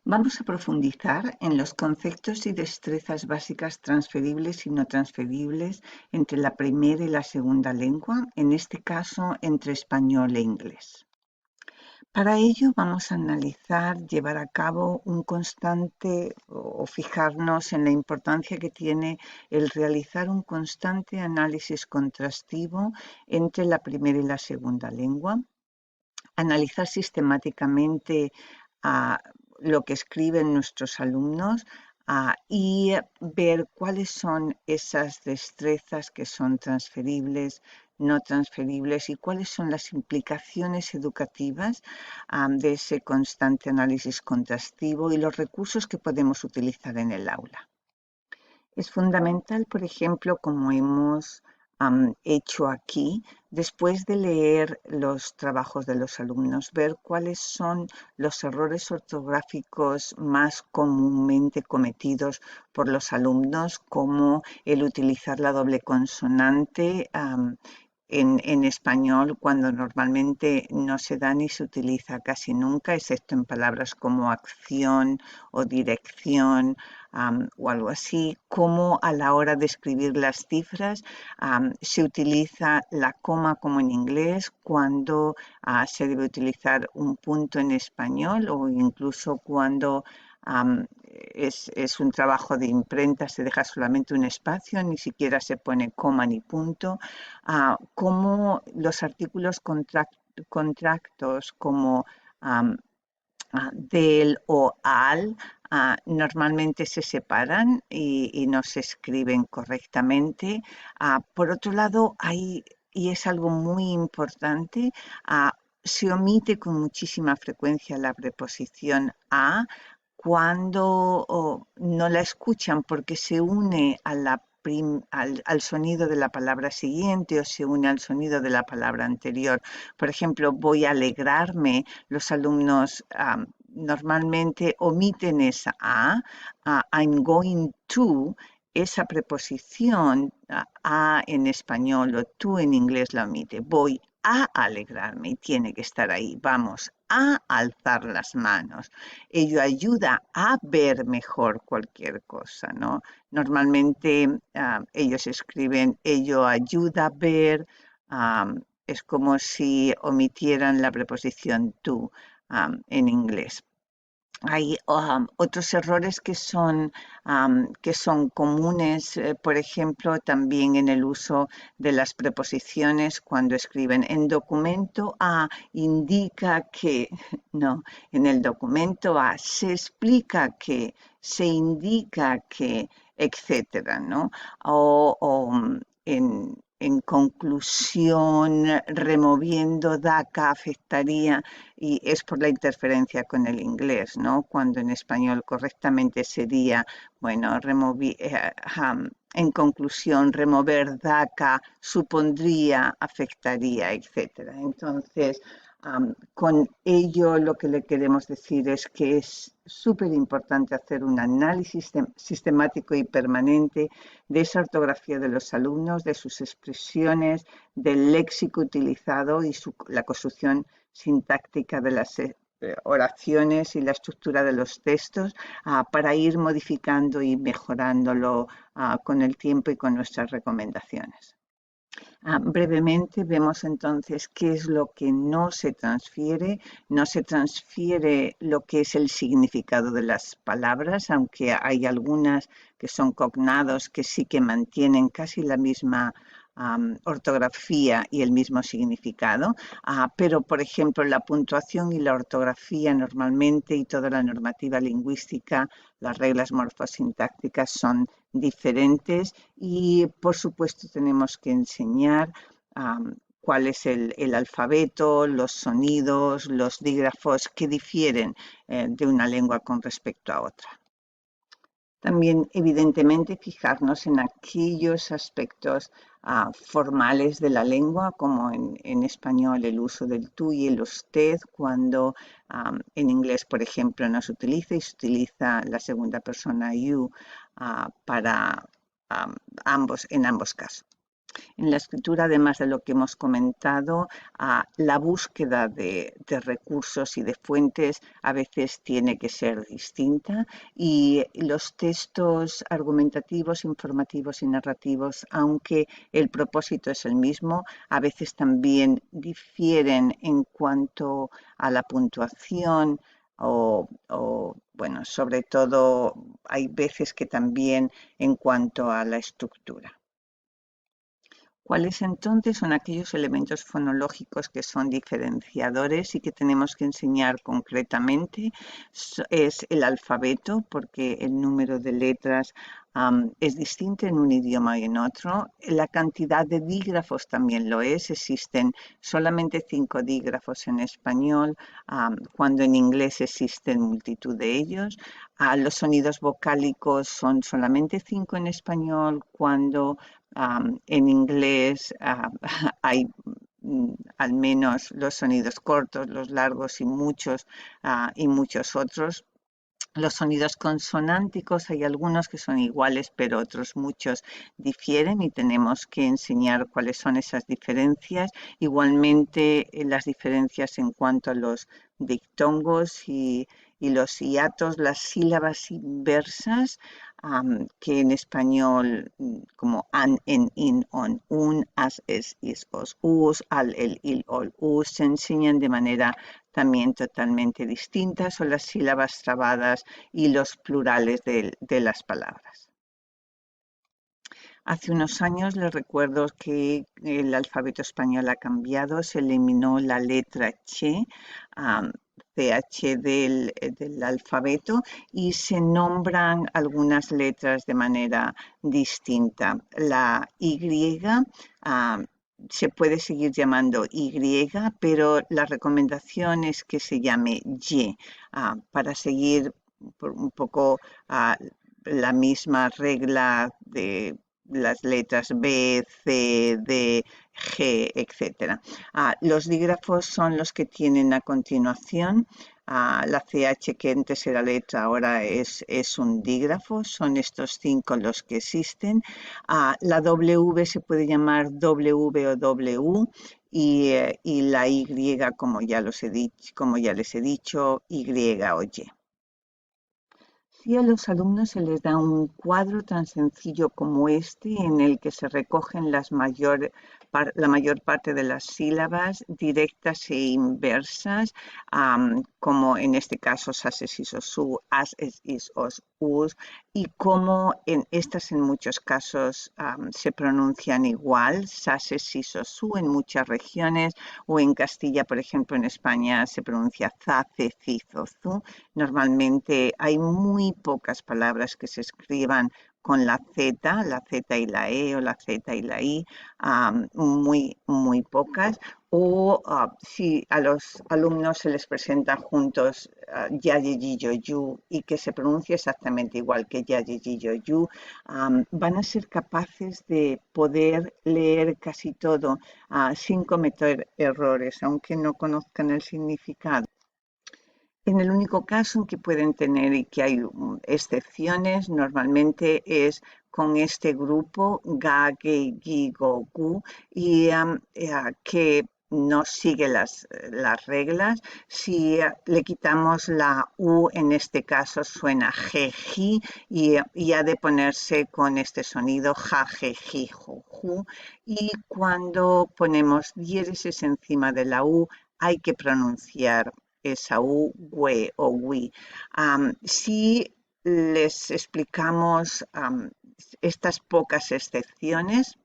Vamos a profundizar en los conceptos y destrezas básicas transferibles y no transferibles entre la primera y la segunda lengua, en este caso entre español e inglés. Para ello vamos a analizar, llevar a cabo un constante o fijarnos en la importancia que tiene el realizar un constante análisis contrastivo entre la primera y la segunda lengua, analizar sistemáticamente lo que escriben nuestros alumnos y ver cuáles son esas destrezas que son transferibles, no transferibles y cuáles son las implicaciones educativas de ese constante análisis contrastivo y los recursos que podemos utilizar en el aula. Es fundamental, por ejemplo, como hemos hecho aquí, después de leer los trabajos de los alumnos, ver cuáles son los errores ortográficos más comúnmente cometidos por los alumnos, como el utilizar la doble consonante en español cuando normalmente no se da ni se utiliza casi nunca, excepto en palabras como acción o dirección o algo así, como a la hora de escribir las cifras se utiliza la coma como en inglés cuando se debe utilizar un punto en español o incluso cuando es un trabajo de imprenta, se deja solamente un espacio, ni siquiera se pone coma ni punto, como los artículos contractos como del o al normalmente se separan y no se escriben correctamente. Por otro lado, y es algo muy importante, se omite con muchísima frecuencia la preposición a cuando no la escuchan porque se une a al sonido de la palabra siguiente o se une al sonido de la palabra anterior. Por ejemplo, voy a alegrarme. Los alumnos normalmente omiten esa I'm going to, esa preposición a en español o to en inglés la omite. Voy a alegrarme y tiene que estar ahí. Vamos a alzar las manos. Ello ayuda a ver mejor cualquier cosa, ¿no? Normalmente ellos escriben ello ayuda a ver, es como si omitieran la preposición to en inglés. Hay otros errores que son comunes, por ejemplo, también en el uso de las preposiciones cuando escriben en documento A indica que, no, en el documento A se explica que, se indica que, etcétera, ¿no? En conclusión, removiendo DACA afectaría y es por la interferencia con el inglés, ¿no? Cuando en español correctamente sería, bueno, en conclusión, remover DACA supondría, afectaría, etcétera. Entonces, con ello lo que le queremos decir es que es súper importante hacer un análisis sistemático y permanente de esa ortografía de los alumnos, de sus expresiones, del léxico utilizado y la construcción sintáctica de las oraciones y la estructura de los textos para ir modificando y mejorándolo con el tiempo y con nuestras recomendaciones. Brevemente vemos entonces qué es lo que no se transfiere. No se transfiere lo que es el significado de las palabras, aunque hay algunas que son cognados que sí que mantienen casi la misma ortografía y el mismo significado, pero por ejemplo la puntuación y la ortografía normalmente y toda la normativa lingüística, las reglas morfosintácticas son diferentes y por supuesto tenemos que enseñar cuál es el alfabeto, los sonidos, los dígrafos que difieren de una lengua con respecto a otra. También, evidentemente, fijarnos en aquellos aspectos formales de la lengua, como en español el uso del tú y el usted, cuando en inglés, por ejemplo, no se utiliza y se utiliza la segunda persona you para en ambos casos. En la escritura, además de lo que hemos comentado, la búsqueda de recursos y de fuentes a veces tiene que ser distinta y los textos argumentativos, informativos y narrativos, aunque el propósito es el mismo, a veces también difieren en cuanto a la puntuación bueno, sobre todo hay veces que también en cuanto a la estructura. ¿Cuáles entonces son aquellos elementos fonológicos que son diferenciadores y que tenemos que enseñar concretamente? Es el alfabeto, porque el número de letras es distinto en un idioma y en otro. La cantidad de dígrafos también lo es. Existen solamente 5 dígrafos en español, cuando en inglés existen multitud de ellos. Los sonidos vocálicos son solamente 5 en español, cuando en inglés hay al menos los sonidos cortos, los largos y muchos otros. Los sonidos consonánticos hay algunos que son iguales, pero otros muchos difieren y tenemos que enseñar cuáles son esas diferencias. Igualmente, las diferencias en cuanto a los dictongos y los hiatos, las sílabas inversas, que en español, como an, en, in, on, un, as, es, is, os, us, al, el, il, ol, us, se enseñan de manera también totalmente distintas, o las sílabas trabadas y los plurales de las palabras. Hace unos años les recuerdo que el alfabeto español ha cambiado, se eliminó la letra ch, ch del alfabeto, y se nombran algunas letras de manera distinta. La Y se puede seguir llamando Y, pero la recomendación es que se llame Y, para seguir un poco la misma regla de las letras B, C, D, G, etc. Los dígrafos son los que tienen a continuación. La CH, que antes era letra, ahora es un dígrafo. Son estos 5 los que existen. La W se puede llamar W o W. Y la Y, como ya les he dicho, Y o Y. Si a los alumnos se les da un cuadro tan sencillo como este, en el que se recogen la mayor parte de las sílabas directas e inversas, como en este caso sas, es, is, os, su, as, es, is, os, us, y como estas en muchos casos se pronuncian igual, sas, es, is, os, su, en muchas regiones, o en Castilla, por ejemplo, en España se pronuncia za, ce, ci, zo, zu. Normalmente hay muy pocas palabras que se escriban con la Z y la E, o la Z y la I, muy pocas. O si a los alumnos se les presenta juntos ya, ye, yi, yo, yu, y que se pronuncia exactamente igual que ya, ye, yi, yo, yu, van a ser capaces de poder leer casi todo sin cometer errores, aunque no conozcan el significado. En el único caso en que pueden tener y que hay excepciones, normalmente es con este grupo ga, ge, gi, go, gu, y que no sigue las reglas. Si le quitamos la U, en este caso suena je, ji, y ha de ponerse con este sonido ja, je, ji, jo, ju. Y cuando ponemos diéresis encima de la U, hay que pronunciar esa U, we o wi. Si les explicamos estas pocas excepciones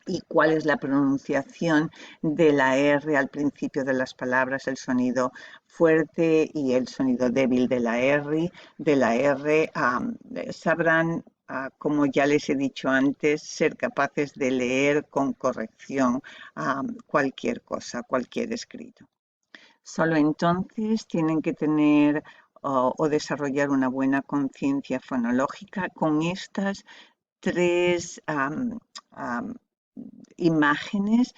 y cuál es la pronunciación de la R al principio de las palabras, el sonido fuerte y el sonido débil de la R, sabrán, como ya les he dicho antes, ser capaces de leer con corrección cualquier cosa, cualquier escrito. Solo entonces tienen que tener o desarrollar una buena conciencia fonológica con estas 3 imágenes.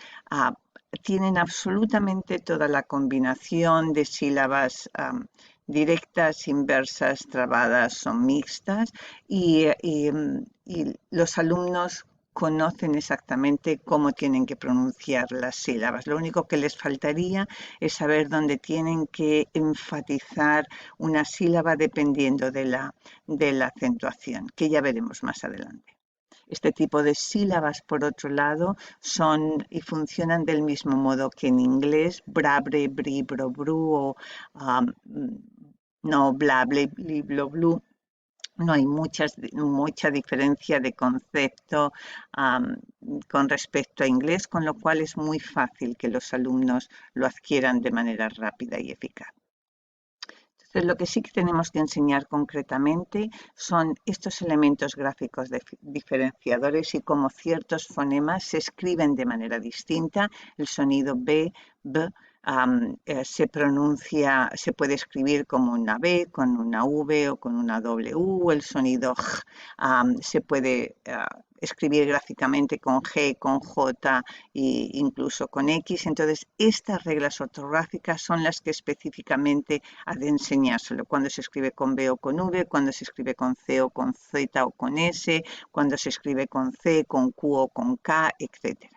Tienen absolutamente toda la combinación de sílabas directas, inversas, trabadas o mixtas, y los alumnos conocen exactamente cómo tienen que pronunciar las sílabas. Lo único que les faltaría es saber dónde tienen que enfatizar una sílaba dependiendo de la acentuación, que ya veremos más adelante. Este tipo de sílabas, por otro lado, son y funcionan del mismo modo que en inglés, brabre, bri, bro, bru, o no, bla, ble, bli, blo, blu. No hay mucha diferencia de concepto con respecto a inglés, con lo cual es muy fácil que los alumnos lo adquieran de manera rápida y eficaz. Entonces, lo que sí que tenemos que enseñar concretamente son estos elementos gráficos diferenciadores y cómo ciertos fonemas se escriben de manera distinta. El sonido B, B, se puede escribir como una B, con una V o con una W. El sonido J se puede escribir gráficamente con G, con J e incluso con X. Entonces, estas reglas ortográficas son las que específicamente ha de enseñárselo. Cuando se escribe con B o con V, cuando se escribe con C o con Z o con S, cuando se escribe con C, con Q o con K, etc.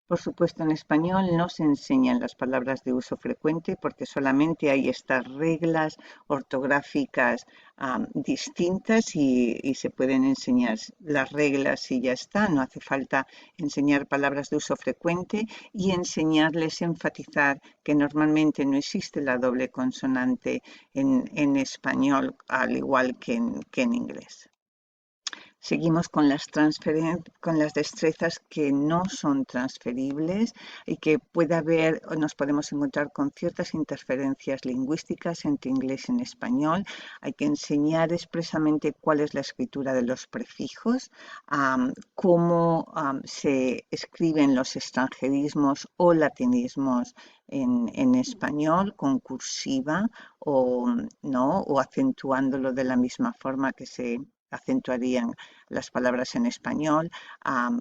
Por supuesto, en español no se enseñan las palabras de uso frecuente porque solamente hay estas reglas ortográficas distintas y se pueden enseñar las reglas y ya está. No hace falta enseñar palabras de uso frecuente y enseñarles a enfatizar que normalmente no existe la doble consonante en español, al igual que en inglés. Seguimos con con las destrezas que no son transferibles y que puede haber o nos podemos encontrar con ciertas interferencias lingüísticas entre inglés y español. Hay que enseñar expresamente cuál es la escritura de los prefijos, cómo se escriben los extranjerismos o latinismos en español con cursiva o, ¿no? o acentuándolo de la misma forma que se acentuarían las palabras en español,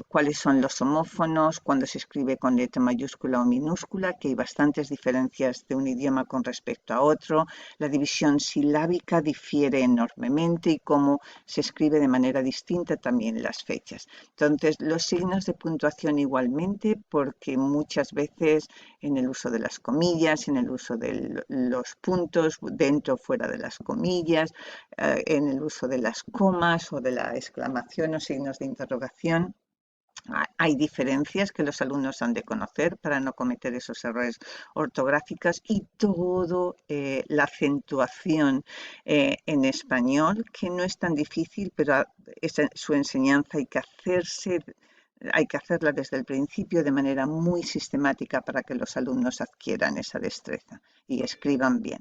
cuáles son los homófonos, cuando se escribe con letra mayúscula o minúscula, que hay bastantes diferencias de un idioma con respecto a otro, la división silábica difiere enormemente y cómo se escribe de manera distinta también las fechas. Entonces, los signos de puntuación igualmente, porque muchas veces en el uso de las comillas, en el uso de los puntos dentro o fuera de las comillas, en el uso de las comas o de la exclamación o signos de interrogación. Hay diferencias que los alumnos han de conocer para no cometer esos errores ortográficos y todo la acentuación en español, que no es tan difícil, pero su enseñanza hay que hacerla desde el principio de manera muy sistemática para que los alumnos adquieran esa destreza y escriban bien.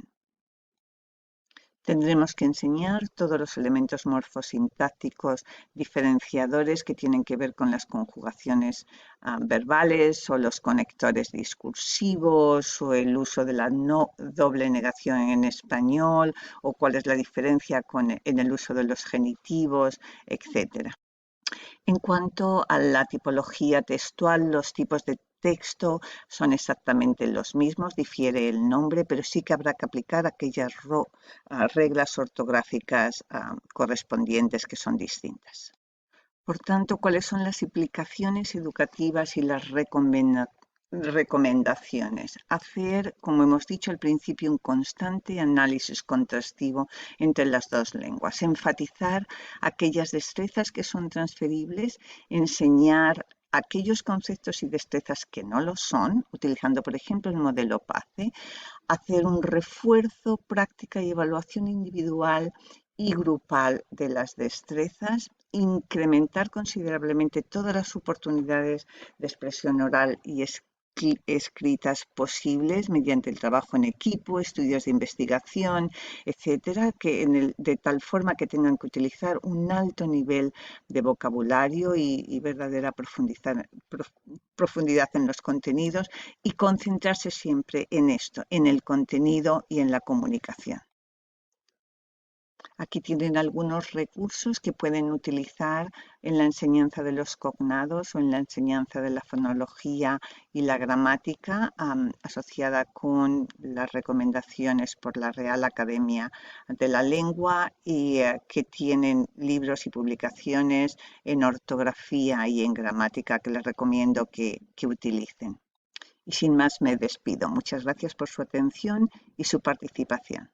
Tendremos que enseñar todos los elementos morfosintácticos diferenciadores que tienen que ver con las conjugaciones verbales o los conectores discursivos o el uso de la no doble negación en español o cuál es la diferencia en el uso de los genitivos, etc. En cuanto a la tipología textual, los tipos de texto son exactamente los mismos, difiere el nombre, pero sí que habrá que aplicar aquellas reglas ortográficas correspondientes que son distintas. Por tanto, ¿cuáles son las implicaciones educativas y las recomendaciones? Hacer, como hemos dicho al principio, un constante análisis contrastivo entre las dos lenguas, enfatizar aquellas destrezas que son transferibles, enseñar aquellos conceptos y destrezas que no lo son, utilizando, por ejemplo, el modelo PACE, hacer un refuerzo, práctica y evaluación individual y grupal de las destrezas, incrementar considerablemente todas las oportunidades de expresión oral y escritas posibles mediante el trabajo en equipo, estudios de investigación, etcétera, de tal forma que tengan que utilizar un alto nivel de vocabulario y verdadera profundidad en los contenidos y concentrarse siempre en esto, en el contenido y en la comunicación. Aquí tienen algunos recursos que pueden utilizar en la enseñanza de los cognados o en la enseñanza de la fonología y la gramática asociada con las recomendaciones por la Real Academia de la Lengua y que tienen libros y publicaciones en ortografía y en gramática que les recomiendo que utilicen. Y sin más me despido. Muchas gracias por su atención y su participación.